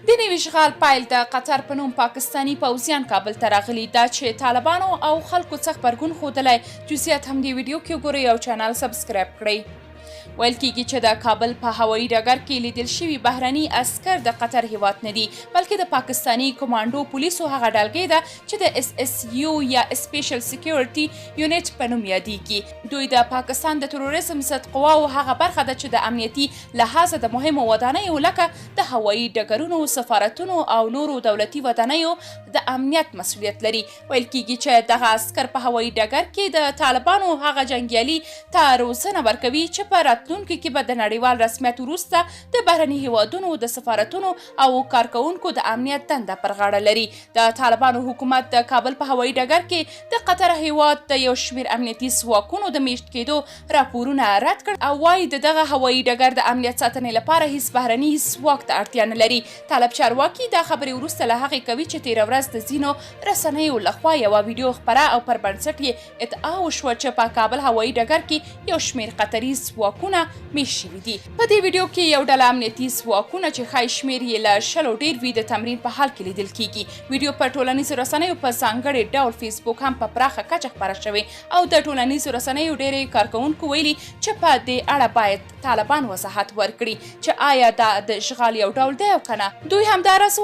د نوي اشغال پیل د قطر په نوم پاکستاني پوځیان کابل ته راغلي دا چې طالبانو او خلکو څخه غبرګون ښودلی. جزئیات هم دې ویډیو کې وګورئ او چینل سبسکرایب کړئ. ویل کېږي چې د کابل په هوایي ډګر کې لیدل شوي بهرني عسکر د قطر هیواد نه دي بلکې د پاکستاني کمانډو پولیسو هغه ډلګۍ ده چې د SSU یا سپیشل سکیورټي یونټ په نوم یادیږي. دوی د پاکستان د تروریزم ضد قواو هغه برخه ده چې د امنیتي لحاظه د مهمو ودانیو لکه د هوایي ډګرونو، سفارتونو او نورو دولتي ودانیو د امنیت مسؤلیت لري. ویل کېږي چې دغه عسکر په هوایي ډګر کې د طالبانو هغه جنګیالي ته روزنه ورکوي چې په راتلونکي کې به د نړیوال رسمیت وروسته د بهرني هیوادونو د سفارتونو او کارکوونکو د امنیت دنده پر غاړه لري. د طالبانو حکومت د کابل په هوایي ډګر کې د قطر هیواد د یو شمېر امنیتي ځواکونو د میشت کېدو راپورونه رد کړ او وایي د دغه هوایي ډګر د امنیت ساتنې لپاره هیڅ بهرني ځواک ته اړتیا نه لري. طالب چارواکي دا خبرې وروسته له هغې کوي چې تېره ورځ د ځینو رسنیو لخوا یوه ویډیو خپره او پر بنسټ یې ادعا وشوه چې په کابل هوایي ډګر کې یو شمېر قطري ځواکونه میشت شوي دي. په دې ویډیو کې یو ډله امنیتي ځواکونه چې ښایي شمېر یې له 100 ډېر وي د تمرین په حال کې لیدل کېږي. ویډیو په ټولنیزو رسنیو په ځانګړي ډول فیسبوک هم په پراخه کچه خپره شوې او د ټولنیزو رسنیو ډېری کارکوونکو ویلي چې په دې اړه باید طالبان وضاحت ورکړي چې آیا دا د اشغال یو ډول دی او که نه. دوی همداراز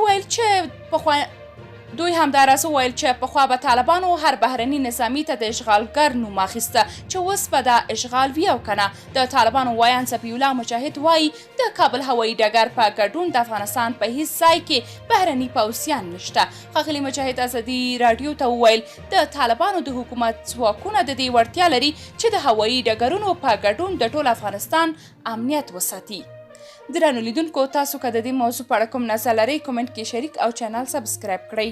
وویل چې پخوا به طالبانو هر بهرني نظامي ته د اشغالګر نوم اخیسته چې اوس به دا اشغال وي او که نه. د طالبانو وایان صفي الله مجاهد وایي د کابل هوایي ډګر په ګډون د افغانستان په هیڅ ځای کې بهرني پوځیان نشته. ښاغلي مجاهد ازادي راډیو ته وویل د طالبانو د حکومت ځواکونه د دې وړتیا لري چې د هوایي ډګرونو په ګډون د ټول افغانستان امنیت وساتي. درنو لیدونکو، تاسو که د دې موضوع په اړه کوم نظر لرئ کومنټ کې شریک او چینل سبسکرایب کړئ.